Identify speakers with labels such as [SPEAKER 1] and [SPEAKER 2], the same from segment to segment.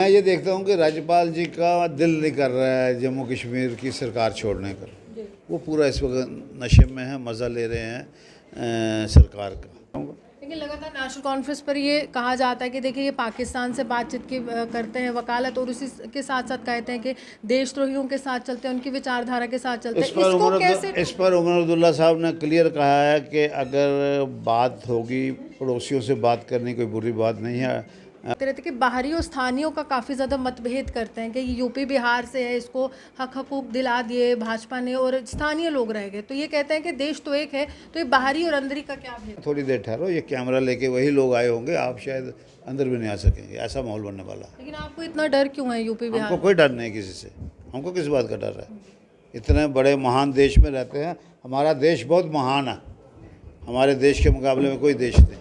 [SPEAKER 1] मैं ये देखता हूँ कि राज्यपाल जी का दिल नहीं कर रहा है जम्मू कश्मीर की सरकार छोड़ने का। वो पूरा इस वक्त नशे में है, मज़ा ले रहे हैं सरकार का।
[SPEAKER 2] लेकिन लगातार नेशनल कॉन्फ्रेंस पर ये कहा जाता है कि देखिए ये पाकिस्तान से बातचीत की करते हैं वकालत, और उसी के साथ साथ कहते हैं कि देशद्रोहियों के साथ चलते हैं, उनकी विचारधारा के साथ चलते हैं।
[SPEAKER 1] इस पर उमर अब्दुल्ला साहब ने क्लियर कहा है कि अगर बात होगी, पड़ोसियों से बात करनी कोई बुरी बात नहीं है।
[SPEAKER 2] रहते कि बाहरी और स्थानीयों का काफ़ी ज़्यादा मतभेद करते हैं कि ये यूपी बिहार से है, इसको हक हकूक दिला दिए भाजपा ने और स्थानीय लोग रह गए। तो ये कहते हैं कि देश तो एक है, तो ये बाहरी और अंदरी का क्या भेद?
[SPEAKER 1] थोड़ी देर ठहरो, ये कैमरा लेके वही लोग आए होंगे, आप शायद अंदर भी नहीं आ सकेंगे, ऐसा माहौल बनने वाला है।
[SPEAKER 2] लेकिन आपको इतना डर क्यों है यूपी बिहार?
[SPEAKER 1] हमको कोई डर नहीं किसी से, हमको किस बात का डर है? इतने बड़े महान देश में रहते हैं, हमारा देश बहुत महान है, हमारे देश के मुकाबले में कोई देश नहीं,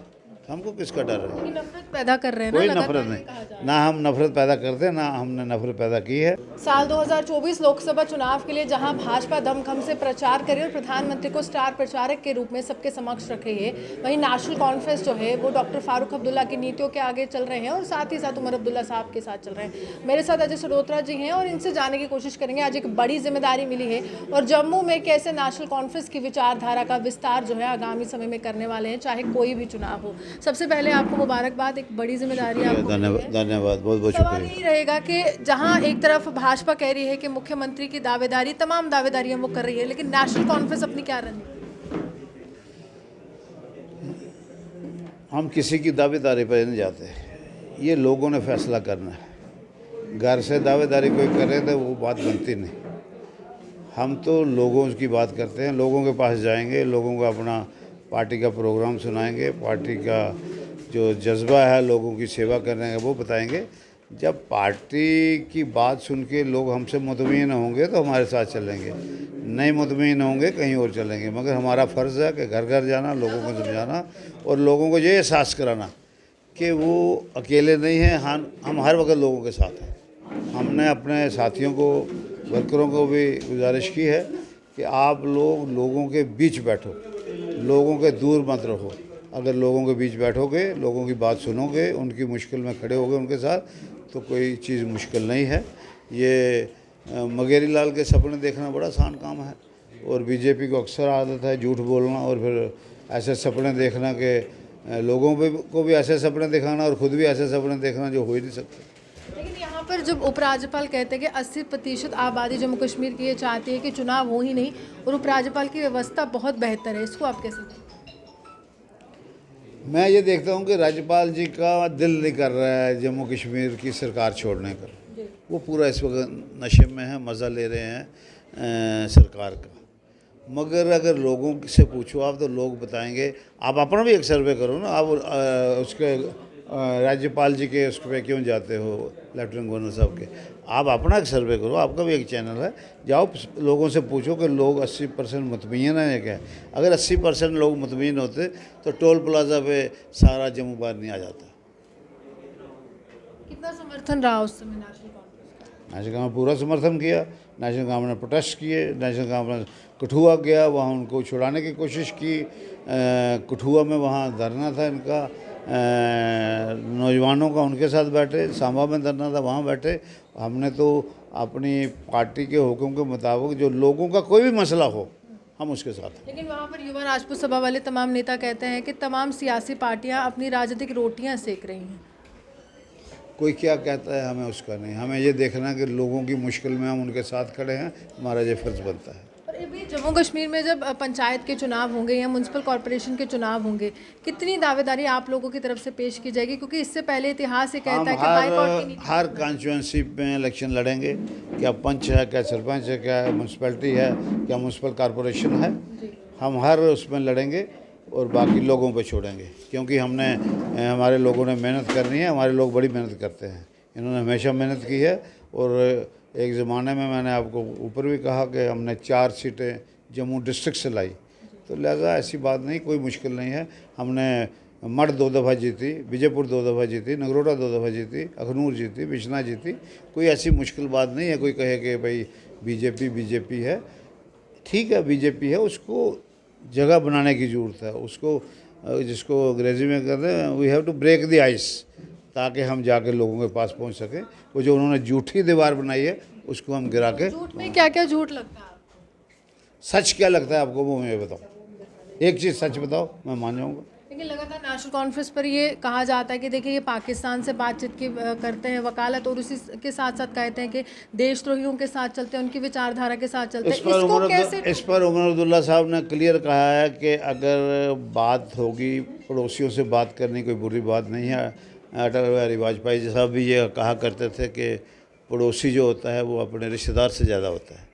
[SPEAKER 1] हमको किसका डर है?
[SPEAKER 2] नफरत पैदा कर रहे हैं ना,
[SPEAKER 1] कोई
[SPEAKER 2] लगातार
[SPEAKER 1] नफरत
[SPEAKER 2] ये कहा जा रहा
[SPEAKER 1] नहीं,
[SPEAKER 2] है।
[SPEAKER 1] ना हम नफरत पैदा करते हैं, ना हमने नफरत पैदा की है।
[SPEAKER 2] साल 2024 लोकसभा चुनाव के लिए जहां भाजपा दमखम से प्रचार करे और प्रधानमंत्री को स्टार प्रचारक के रूप में सबके समक्ष रखे है, वहीं नेशनल कॉन्फ्रेंस जो है वो डॉक्टर फारूक अब्दुल्ला की नीतियों के आगे चल रहे हैं और साथ ही साथ उमर अब्दुल्ला साहब के साथ चल रहे हैं। मेरे साथ अजय सरोत्रा जी हैं और इनसे जानने की कोशिश करेंगे। आज एक बड़ी जिम्मेदारी मिली है और जम्मू में कैसे नेशनल कॉन्फ्रेंस की विचारधारा का विस्तार जो है आगामी समय में करने वाले हैं, चाहे कोई भी चुनाव हो। सबसे पहले आपको मुबारकबाद, एक बड़ी जिम्मेदारी आपको मिली है।
[SPEAKER 1] धन्यवाद, बहुत बहुत
[SPEAKER 2] सवाल
[SPEAKER 1] शुक्रिया।
[SPEAKER 2] यही रहेगा कि जहां एक तरफ भाजपा कह रही है कि मुख्यमंत्री की दावेदारी, तमाम दावेदारियां वो कर रही है, लेकिन नेशनल कॉन्फ्रेंस अपनी क्या रणनीति?
[SPEAKER 1] हम किसी की दावेदारी पर नहीं जाते, ये लोगों ने फैसला करना है। घर से दावेदारी कोई करे तो वो बात बनती नहीं। हम तो लोगों की बात करते हैं, लोगों के पास जाएंगे, लोगों को अपना पार्टी का प्रोग्राम सुनाएंगे, पार्टी का जो जज्बा है लोगों की सेवा करने का वो बताएंगे। जब पार्टी की बात सुन के लोग हमसे मुतमईन होंगे तो हमारे साथ चलेंगे, नहीं मुतमईन होंगे कहीं और चलेंगे। मगर हमारा फ़र्ज़ है कि घर घर जाना, लोगों को समझाना और लोगों को ये एहसास कराना कि वो अकेले नहीं हैं, हम हर वक्त लोगों के साथ हैं। हमने अपने साथियों को, वर्करों को भी गुजारिश की है कि आप लोग लोगों के बीच बैठो, लोगों के दूर मत रहो। अगर लोगों के बीच बैठोगे, लोगों की बात सुनोगे, उनकी मुश्किल में खड़े होगे उनके साथ, तो कोई चीज़ मुश्किल नहीं है। ये मगेरी लाल के सपने देखना बड़ा आसान काम है और बीजेपी को अक्सर आदत है झूठ बोलना और फिर ऐसे सपने देखना कि लोगों को भी ऐसे सपने दिखाना और ख़ुद भी ऐसे सपने देखना जो हो ही नहीं सकते।
[SPEAKER 2] लेकिन यहाँ पर जब उपराज्यपाल कहते हैं कि 80% आबादी जम्मू कश्मीर की ये चाहती है कि चुनाव हो ही नहीं और उपराज्यपाल की व्यवस्था बहुत बेहतर है, इसको आप कैसे देखते हैं?
[SPEAKER 1] मैं ये देखता हूँ कि राज्यपाल जी का दिल नहीं कर रहा है जम्मू कश्मीर की सरकार छोड़ने का। वो पूरा इस वक्त नशे में है, मज़ा ले रहे हैं सरकार का। मगर अगर लोगों से पूछो आप तो लोग बताएंगे। आप अपना भी एक सर्वे करो ना, आप उसके राज्यपाल जी के उस पर क्यों जाते हो, लेफ्टिनेंट गवर्नर साहब के। आप अपना एक सर्वे करो, आपका भी एक चैनल है, जाओ लोगों से पूछो कि लोग 80% मुतमईन हैं क्या। अगर 80% लोग मुतमईन होते तो टोल प्लाजा पे सारा जम्मू बाहर नहीं आ जाता।
[SPEAKER 2] कितना समर्थन रहा उस समय नेशनल कॉन्फ्रेंस?
[SPEAKER 1] नेशनल कांफ्रेंस पूरा समर्थन किया, नेशनल कांफ्रेंस ने प्रोटेस्ट किए, नेशनल कांफ्रेंस कठुआ गया, वहाँ उनको छुड़ाने की कोशिश की। कठुआ में वहाँ धरना था इनका, नौजवानों का, उनके साथ बैठे। सांबा में धरना था, वहाँ बैठे। हमने तो अपनी पार्टी के हुक्म के मुताबिक जो लोगों का कोई भी मसला हो हम उसके साथ हैं।
[SPEAKER 2] लेकिन वहाँ पर युवा राजपूत सभा वाले तमाम नेता कहते हैं कि तमाम सियासी पार्टियां अपनी राजनीतिक रोटियां सेक रही हैं।
[SPEAKER 1] कोई क्या कहता है हमें उसका नहीं, हमें ये देखना कि लोगों की मुश्किल में हम उनके साथ खड़े हैं, हमारा ये फ़र्ज़ बनता है।
[SPEAKER 2] और अभी जम्मू कश्मीर में जब पंचायत के चुनाव होंगे या म्यूनसिपल कॉरपोरेशन के चुनाव होंगे, कितनी दावेदारी आप लोगों की तरफ से पेश की जाएगी? क्योंकि इससे पहले इतिहास ये कहता
[SPEAKER 1] हम
[SPEAKER 2] है कि बाइकआउट की नीति।
[SPEAKER 1] हर कॉन्स्टिट्यूंसी में इलेक्शन लड़ेंगे। क्या पंच है, क्या सरपंच है, क्या म्यूनसिपैलिटी है, क्या म्यूनसिपल कॉरपोरेशन है, हम हर उसमें लड़ेंगे और बाकी लोगों पे छोड़ेंगे। क्योंकि हमारे लोगों ने मेहनत करनी है, हमारे लोग बड़ी मेहनत करते हैं, इन्होंने हमेशा मेहनत की है। और एक ज़माने में मैंने आपको ऊपर भी कहा कि हमने 4 सीटें जम्मू डिस्ट्रिक्ट से लाई, तो लिहाजा ऐसी बात नहीं, कोई मुश्किल नहीं है। हमने मठ 2 दफ़ा जीती, विजयपुर 2 दफ़ा जीती, नगरोटा 2 दफ़ा जीती, अखनूर जीती, बिश्ना जीती। कोई ऐसी मुश्किल बात नहीं है कोई कहे कि भाई बीजेपी है। ठीक है, बीजेपी है, उसको जगह बनाने की ज़रूरत है, उसको जिसको अंग्रेज़ी में कहते हैं we have to break the ice. ताकि हम जाके लोगों के पास पहुंच सकें। वो जो उन्होंने झूठी दीवार बनाई है उसको हम गिरा के,
[SPEAKER 2] झूठ में क्या क्या झूठ लगता है आपको?
[SPEAKER 1] सच क्या लगता है आपको वो मुझे बताओ, एक चीज़ सच बताओ, मैं मान जाऊँगा।
[SPEAKER 2] लेकिन लगातार नेशनल कॉन्फ्रेंस पर ये कहा जाता है कि देखिए ये पाकिस्तान से बातचीत की करते हैं वकालत, और उसी के साथ साथ कहते हैं कि देशद्रोहियों के साथ चलते हैं, उनकी विचारधारा के साथ चलते हैं। इसको कैसे?
[SPEAKER 1] इस पर उमर अब्दुल्ला साहब ने क्लियर कहा है कि अगर बात होगी, पड़ोसियों से बात करनी कोई बुरी बात नहीं है। अटल बिहारी वाजपेयी साहब भी ये कहा करते थे कि पड़ोसी जो होता है वो अपने रिश्तेदार से ज़्यादा होता है।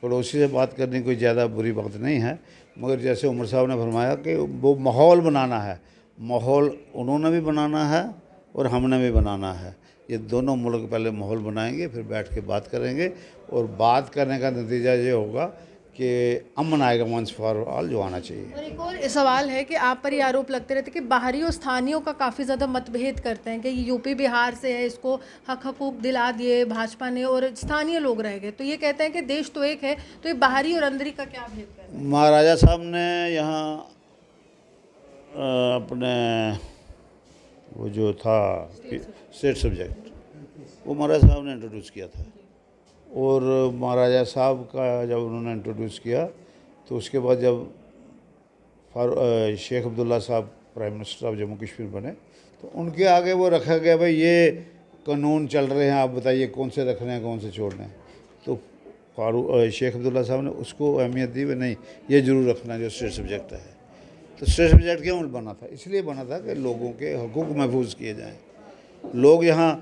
[SPEAKER 1] पड़ोसी से बात करनी कोई ज़्यादा बुरी बात नहीं है, मगर जैसे उमर साहब ने फरमाया कि वो माहौल बनाना है, माहौल उन्होंने भी बनाना है और हमने भी बनाना है। ये दोनों मुल्क पहले माहौल बनाएंगे, फिर बैठ के बात करेंगे, और बात करने का नतीजा ये होगा कि अमन आएगा, वंस फॉर ऑल जो आना चाहिए।
[SPEAKER 2] और एक और सवाल है कि आप पर ये आरोप लगते रहते हैं कि बाहरी और स्थानीयों का काफ़ी ज़्यादा मतभेद करते हैं कि ये यूपी बिहार से है, इसको हक हकूक दिला दिए भाजपा ने और स्थानीय लोग रह गए। तो ये कहते हैं कि देश तो एक है, तो ये बाहरी और अंदरी का क्या भेद करते हैं?
[SPEAKER 1] महाराजा साहब ने यहाँ अपने वो जो था स्टेट सब्जेक्ट, वो महाराजा साहब ने इंट्रोड्यूस किया था, और महाराजा साहब का जब उन्होंने इंट्रोड्यूस किया तो उसके बाद जब शेख अब्दुल्ला साहब prime minister of Jammu Kashmir बने तो उनके आगे वो रखा गया, भाई ये कानून चल रहे हैं, आप बताइए कौन से रखने हैं कौन से छोड़ने हैं। तो शेख अब्दुल्ला साहब ने उसको अहमियत दी, भाई नहीं ये ज़रूर रखना जो स्टेट सब्जेक्ट है। तो स्टेट सब्जेक्ट क्यों बना था? इसलिए बना था कि लोगों के हकूक़ महफूज किए जाएँ, लोग यहाँ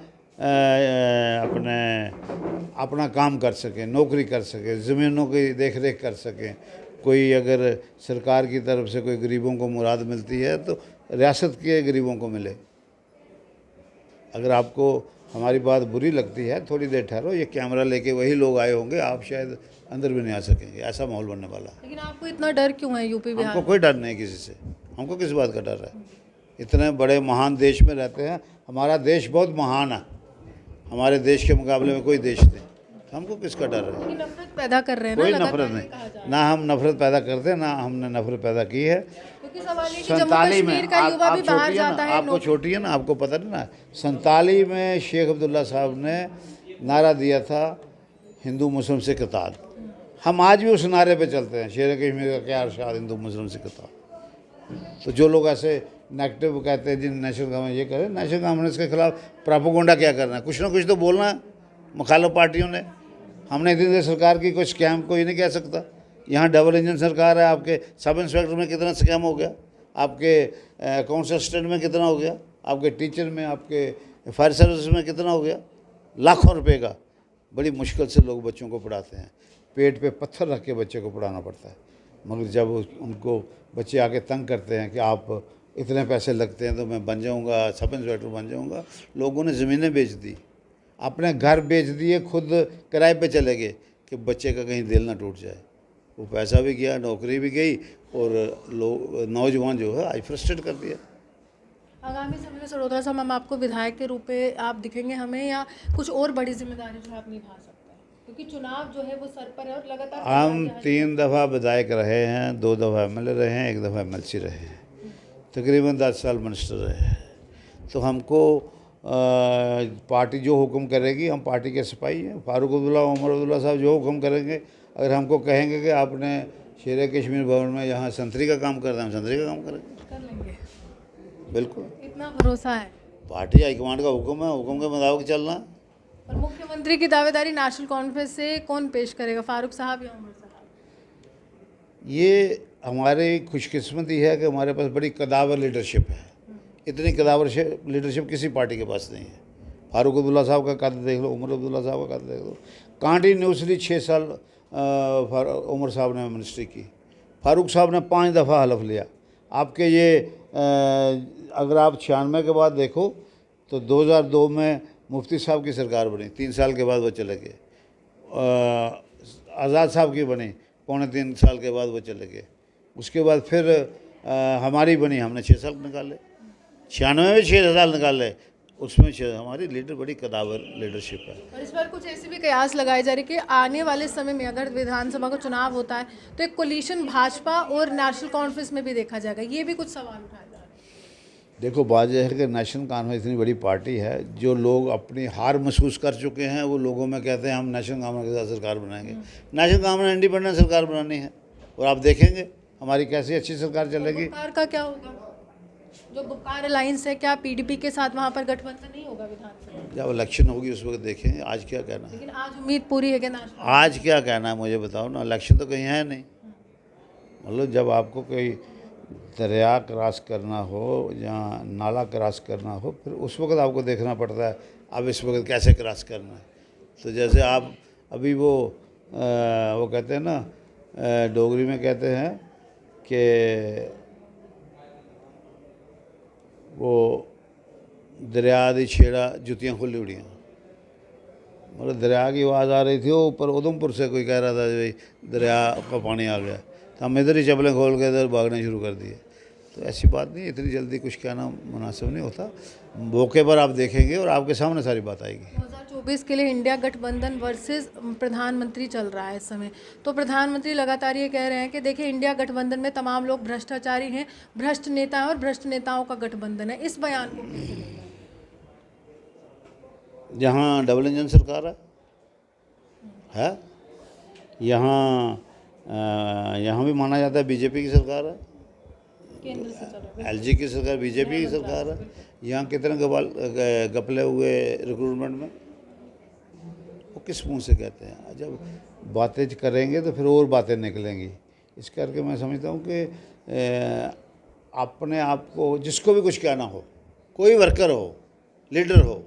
[SPEAKER 1] अपना काम कर सकें, नौकरी कर सकें, ज़मीनों की देख रेख कर सकें। कोई अगर सरकार की तरफ से कोई गरीबों को मुराद मिलती है तो रियासत के गरीबों को मिले। अगर आपको हमारी बात बुरी लगती है, थोड़ी देर ठहरो, ये कैमरा लेके वही लोग आए होंगे, आप शायद अंदर भी नहीं आ सकेंगे, ऐसा माहौल बनने वाला है।
[SPEAKER 2] लेकिन आपको इतना डर क्यों है यूपी बिहार?
[SPEAKER 1] हमको कोई डर नहीं किसी से, हमको किस बात का डर है? इतने बड़े महान देश में रहते हैं, हमारा देश बहुत महान है, हमारे देश के मुकाबले में कोई देश नहीं, हमको किसका डर है?
[SPEAKER 2] लेकिन नफरत पैदा कर रहे हैं
[SPEAKER 1] कोई
[SPEAKER 2] ना,
[SPEAKER 1] नफरत नहीं, ना हम नफरत पैदा करते हैं, ना हमने नफरत पैदा की है।
[SPEAKER 2] क्योंकि सवाल ये कि जम्मू
[SPEAKER 1] 47
[SPEAKER 2] कश्मीर
[SPEAKER 1] में
[SPEAKER 2] का युवा भी बाहर जाता है।
[SPEAKER 1] आपको छोटी है ना, आपको पता नहीं ना, 47 में शेख अब्दुल्ला साहब ने नारा दिया था हिंदू मुस्लिम से किताल। हम आज भी उस नारे पे चलते हैं, शेर कश्मीर का क्या इरशाद, हिंदू मुस्लिम से किताल। तो जो लोग ऐसे नेगेटिव कहते हैं जिन नेशनल गवर्नमेंट ये करे, नेशनल गवर्नमेंट के खिलाफ प्रोपेगेंडा क्या करना है? कुछ ना कुछ तो बोलना है मुखालिफ पार्टियों ने। हमने इतनी देर सरकार की कोई स्कैम कोई नहीं कह सकता। यहाँ डबल इंजन सरकार है, आपके सब इंस्पेक्टर में कितना स्कैम हो गया, आपके अकाउंट्स असिस्टेंट में कितना हो गया, आपके टीचर में, आपके फायर सर्विस में कितना हो गया, लाखों रुपए का। बड़ी मुश्किल से लोग बच्चों को पढ़ाते हैं, पेट पे पत्थर रख के बच्चे को पढ़ाना पड़ता है। मगर जब उनको बच्चे आके तंग करते हैं कि आप इतने पैसे लगते हैं तो मैं बन जाऊंगा, सब इंस्पेक्टर बन जाऊंगा, लोगों ने ज़मीनें बेच दी, अपने घर बेच दिए, खुद किराए पे चले गए कि बच्चे का कहीं दिल ना टूट जाए। वो पैसा भी गया, नौकरी भी गई, और लोग नौजवान जो है आज फ्रस्ट्रेट कर दिया।
[SPEAKER 2] आगामी समय में सरोदरा साहब हम आपको विधायक के रूप में आप दिखेंगे हमें, या कुछ और बड़ी जिम्मेदारी जो आप निभा सकते हैं? क्योंकि चुनाव जो है वो सर पर है और लगातार
[SPEAKER 1] हम 3 दफ़ा विधायक रहे हैं, 2 दफ़ा MLA रहे हैं, 1 दफ़ा MLC रहे हैं, तकरीबन 10 साल मिनिस्टर रहे हैं। तो हमको पार्टी जो हुक्म करेगी, हम पार्टी के सिपाही हैं। फारूक अब्दुल्ला, उमर अब्दुल्ला साहब जो हुक्म करेंगे, अगर हमको कहेंगे कि आपने शेर कश्मीर भवन में यहाँ संतरी का काम करना है, हम संतरी का काम करेंगे,
[SPEAKER 2] कर लेंगे।
[SPEAKER 1] बिल्कुल।
[SPEAKER 2] इतना भरोसा है?
[SPEAKER 1] पार्टी हाईकमांड का हुक्म है, हुक्म के मुताबिक चलना है।
[SPEAKER 2] और मुख्यमंत्री की दावेदारी नेशनल कॉन्फ्रेंस से कौन पेश करेगा, फारूक साहब या उमर साहब?
[SPEAKER 1] ये हमारी खुशकिस्मती है कि हमारे पास बड़ी कदावर लीडरशिप है। इतनी कदावर लीडरशिप किसी पार्टी के पास नहीं है। फारूक अब्दुल्ला साहब का कद देख लो, उमर अब्दुल्ला साहब का कद देख लो। कंटिन्यूसली 6 साल उमर साहब ने मिनिस्ट्री की, फारूक साहब ने 5 दफ़ा हलफ लिया। आपके ये अगर आप 96 के बाद देखो तो 2002 में मुफ्ती साहब की सरकार बनी, 3 साल के बाद वो चले गए। आज़ाद साहब की बनी, 3.25 साल के बाद वो चले गए। उसके बाद फिर हमारी बनी, हमने 6 साल निकाले। 96 में 6 साल निकाले, उसमें हमारी लीडर बड़ी कदावर लीडरशिप है।
[SPEAKER 2] और इस बार कुछ ऐसी भी कयास लगाई जा रही कि आने वाले समय में अगर विधानसभा का चुनाव होता है तो एक कोलिशन भाजपा और नेशनल कॉन्फ्रेंस में भी देखा जाएगा, ये भी कुछ सवाल उठाए जा रहे हैं।
[SPEAKER 1] देखो बात यह है कि नेशनल कॉन्फ्रेंस इतनी बड़ी पार्टी है, जो लोग अपनी हार महसूस कर चुके हैं वो लोगों में कहते हैं हम नेशनल कॉन्फ्रेंस के साथ सरकार बनाएंगे। नेशनल कॉन्फ्रेंस इंडिपेंडेंट सरकार बनानी है और आप देखेंगे हमारी कैसी अच्छी सरकार चलेगी।
[SPEAKER 2] बुपकार का क्या होगा? जो बुपकार अलायंस है, क्या पीडीपी के साथ वहाँ पर गठबंधन नहीं होगा विधानसभा?
[SPEAKER 1] जब इलेक्शन होगी उस वक्त देखेंगे। आज क्या कहना है,
[SPEAKER 2] लेकिन आज उम्मीद पूरी है कि नेशनल
[SPEAKER 1] आज क्या कहना है मुझे बताओ ना। इलेक्शन तो कहीं है नहीं। मतलब जब आपको कोई दरिया क्रॉस करना हो या नाला क्रॉस करना हो, फिर उस वक्त आपको देखना पड़ता है अब इस वक्त कैसे क्रॉस करना है। तो जैसे आप अभी वो कहते हैं ना, डोगरी में कहते हैं कि वो दरिया दी छेड़ा जुतियाँ खुली उड़ियाँ। मतलब दरिया की आवाज़ आ रही थी, वो ऊपर उधमपुर से कोई कह रहा था भाई दरिया का पानी आ गया, तो हम इधर ही चप्पलें खोल के इधर भागने शुरू कर दिए। तो ऐसी बात नहीं, इतनी जल्दी कुछ कहना मुनासिब नहीं होता। मौके पर आप देखेंगे और आपके सामने सारी बात आएगी।
[SPEAKER 2] 2024 के लिए इंडिया गठबंधन वर्सेस प्रधानमंत्री चल रहा है इस समय। तो प्रधानमंत्री लगातार ये कह रहे हैं कि देखिए इंडिया गठबंधन में तमाम लोग भ्रष्टाचारी हैं, भ्रष्ट नेता हैं और भ्रष्ट नेताओं का गठबंधन है। इस बयान को कैसे देखते हैं?
[SPEAKER 1] जहाँ डबल इंजन सरकार है यहाँ भी माना जाता है बीजेपी की सरकार है,
[SPEAKER 2] केंद्र से चल रहा है।
[SPEAKER 1] एलजी की सरकार बीजेपी की सरकार है। यहाँ कितने गपले हुए रिक्रूटमेंट में, वो किस मुंह से कहते हैं। जब बातें करेंगे तो फिर और बातें निकलेंगी। इस करके मैं समझता हूँ कि अपने आप को जिसको भी कुछ कहना हो, कोई वर्कर हो, लीडर हो,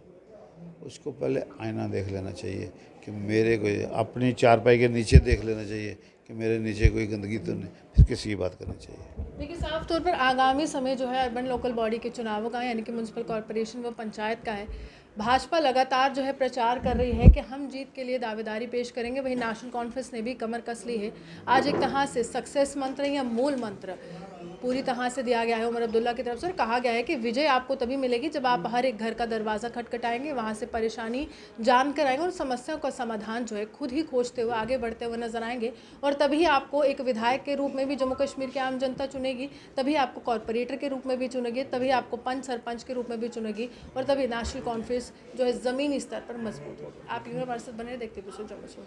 [SPEAKER 1] उसको पहले आईना देख लेना चाहिए कि मेरे कोई अपनी चारपाई के नीचे देख लेना चाहिए कि मेरे नीचे कोई गंदगी तो नहीं, फिर किसी की बात करनी चाहिए।
[SPEAKER 2] देखिए साफ तौर पर आगामी समय जो है अर्बन लोकल बॉडी के चुनावों का है, यानी कि म्यूनसिपल कॉर्पोरेशन व पंचायत का है। भाजपा लगातार जो है प्रचार कर रही है कि हम जीत के लिए दावेदारी पेश करेंगे। वहीं नेशनल कॉन्फ्रेंस ने भी कमर कस ली है। आज एक तरह से सक्सेस मंत्र या मूल मंत्र पूरी तरह से दिया गया है उमर अब्दुल्ला की तरफ से, और कहा गया है कि विजय आपको तभी मिलेगी जब आप हर एक घर का दरवाज़ा खटखटाएंगे, वहाँ से परेशानी जान कर आएंगे और समस्याओं का समाधान जो है खुद ही खोजते हुए आगे बढ़ते हुए नजर आएंगे। और तभी आपको एक विधायक के रूप में भी जम्मू कश्मीर की आम जनता चुनेगी, तभी आपको कॉर्पोरेटर के रूप में भी चुनेगी, तभी आपको पंच सरपंच के रूप में भी चुनेगी, और तभी नेशनल कॉन्फ्रेंस जो है ज़मीनी स्तर पर मजबूत होगी। आप यूनिवर्सल बने देखते जम्मू से।